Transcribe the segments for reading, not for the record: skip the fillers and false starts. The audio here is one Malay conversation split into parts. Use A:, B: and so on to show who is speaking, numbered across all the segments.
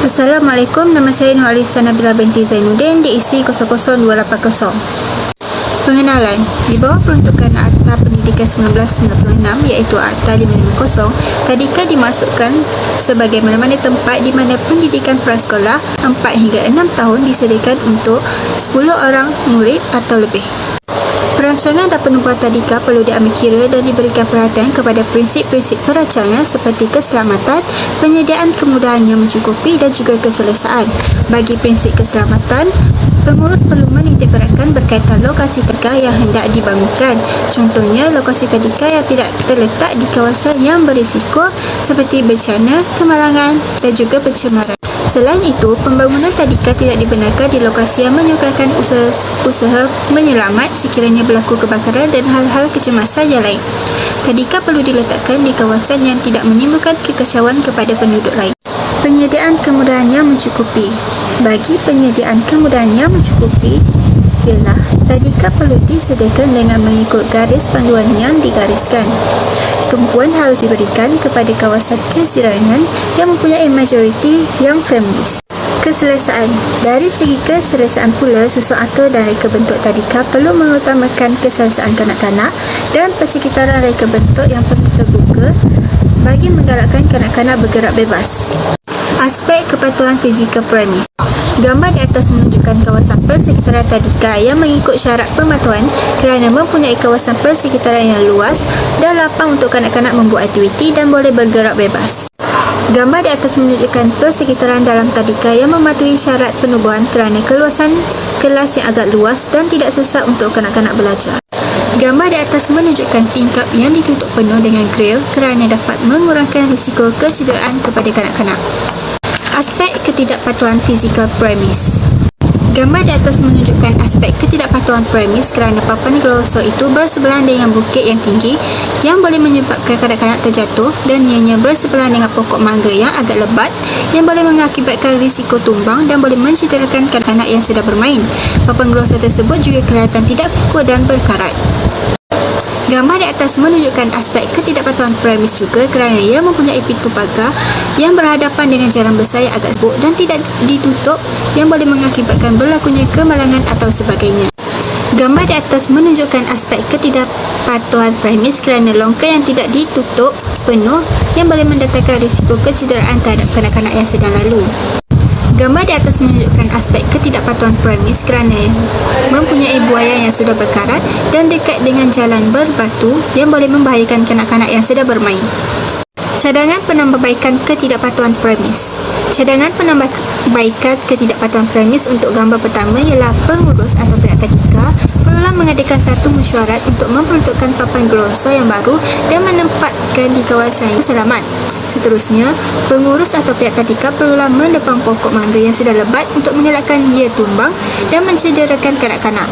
A: Assalamualaikum, nama saya Nur Alisa Nabila binti Zainuddin, diisi 00280. Pengenalan. Di bawah peruntukan Akta Pendidikan 1996 iaitu Akta 550, tadika dimasukkan sebagai mana-mana tempat di mana pendidikan prasekolah 4 hingga 6 tahun disediakan untuk 10 orang murid atau lebih. Perancangan dan penubuhan tadika perlu diambil kira dan diberikan perhatian kepada prinsip-prinsip perancangan seperti keselamatan, penyediaan kemudahan yang mencukupi dan juga keselesaan. Bagi prinsip keselamatan, pengurus perlu menitikberatkan berkaitan lokasi tadika yang hendak dibangunkan. Contohnya, lokasi tadika yang tidak terletak di kawasan yang berisiko seperti bencana, kemalangan dan juga pencemaran. Selain itu, pembangunan tadika tidak dibenarkan di lokasi yang menyukarkan usaha menyelamat sekiranya berlaku kebakaran dan hal-hal kecemasan yang lain. Tadika perlu diletakkan di kawasan yang tidak menimbulkan kekacauan kepada penduduk lain. Penyediaan kemudahan yang mencukupi. Bagi penyediaan kemudahan yang mencukupi ialah tadika perlu disediakan dengan mengikut garis panduan yang digariskan. Tumpuan harus diberikan kepada kawasan kejiranan yang mempunyai majoriti yang feminis. Keselesaan. Dari segi keselesaan pula, susun atur dan reka bentuk tadika perlu mengutamakan keselesaan kanak-kanak dan persekitaran reka bentuk yang perlu terbuka bagi menggalakkan kanak-kanak bergerak bebas. Aspek kepatuhan fizikal premis. Gambar di atas menunjukkan kawasan persekitaran tadika yang mengikut syarat pematuhan kerana mempunyai kawasan persekitaran yang luas dan lapang untuk kanak-kanak membuat aktiviti dan boleh bergerak bebas. Gambar di atas menunjukkan persekitaran dalam tadika yang mematuhi syarat penubuhan kerana keluasan kelas yang agak luas dan tidak sesak untuk kanak-kanak belajar. Gambar di atas menunjukkan tingkap yang ditutup penuh dengan grill kerana dapat mengurangkan risiko kecederaan kepada kanak-kanak. Aspek ketidakpatuhan fizikal premis. Gambar di atas menunjukkan aspek ketidakpatuhan premis kerana papan glosor itu bersebelahan dengan bukit yang tinggi yang boleh menyebabkan kanak-kanak terjatuh dan ianya bersebelahan dengan pokok mangga yang agak lebat yang boleh mengakibatkan risiko tumbang dan boleh mencederakan kanak-kanak yang sedang bermain. Papan glosor tersebut juga kelihatan tidak kukuh dan berkarat. Gambar di atas menunjukkan aspek ketidakpatuhan premis juga kerana ia mempunyai pintu pagar yang berhadapan dengan jalan besar yang agak sibuk dan tidak ditutup yang boleh mengakibatkan berlakunya kemalangan atau sebagainya. Gambar di atas menunjukkan aspek ketidakpatuhan premis kerana longkang yang tidak ditutup penuh yang boleh mendatangkan risiko kecederaan terhadap kanak-kanak yang sedang lalu. Gambar di atas menunjukkan aspek ketidakpatuhan premis kerana mempunyai buaya yang sudah berkarat dan dekat dengan jalan berbatu yang boleh membahayakan kanak-kanak yang sedang bermain. Cadangan penambahbaikan ketidakpatuhan premis. Cadangan penambahbaikan ketidakpatuhan premis untuk gambar pertama ialah pengurus atau pihak tadika perlulah mengadakan satu mesyuarat untuk memperuntukkan papan glosor yang baru dan menempatkan di kawasan yang selamat. Seterusnya, pengurus atau pihak tadika perlulah menepang pokok mangga yang sedang lebat untuk mengelakkan ia tumbang dan mencederakan kanak-kanak.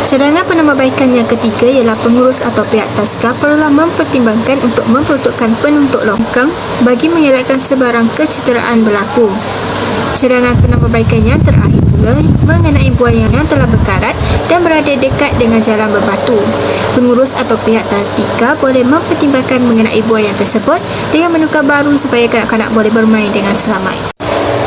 A: Cadangan penambahbaikan yang ketiga ialah pengurus atau pihak taska perlulah mempertimbangkan untuk memperuntukkan penuntuk longkang bagi mengelakkan sebarang kecederaan berlaku. Cadangan penambahbaikan yang terakhir pula mengenai buaya yang telah berkarat dan berada dekat dengan jalan berbatu. Pengurus atau pihak tadika boleh mempertimbangkan mengenai buaya tersebut dengan menukar baru supaya kanak-kanak boleh bermain dengan selamat.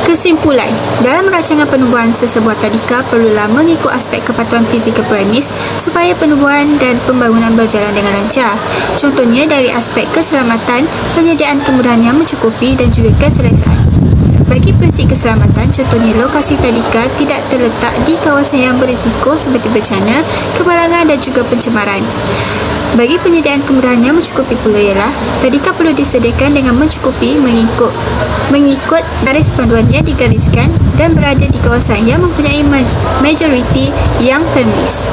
A: Kesimpulan, dalam rancangan penubuhan sesebuah tadika perlulah mengikut aspek kepatuhan fizikal premis supaya penubuhan dan pembangunan berjalan dengan lancar. Contohnya dari aspek keselamatan, penyediaan kemudahan yang mencukupi dan juga keselesaan. Bagi prinsip keselamatan, contohnya lokasi tadika tidak terletak di kawasan yang berisiko seperti bencana, kemalangan dan juga pencemaran. Bagi penyediaan kemudahan yang mencukupi pula ialah tadika perlu disediakan dengan mencukupi mengikut garis panduan yang digariskan dan berada di kawasan yang mempunyai majoriti yang feminis.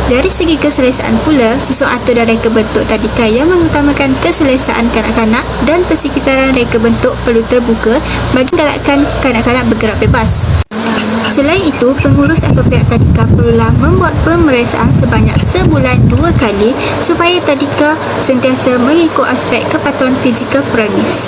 A: Dari segi keselesaan pula, susun atur dan reka bentuk tadika yang mengutamakan keselesaan kanak-kanak dan persekitaran reka bentuk perlu terbuka bagi menggalakkan kanak-kanak bergerak bebas. Selain itu, pengurus atau pihak tadika perlulah membuat pemeriksaan sebanyak sebulan 2 kali supaya tadika sentiasa mengikut aspek kepatuhan fizikal premis.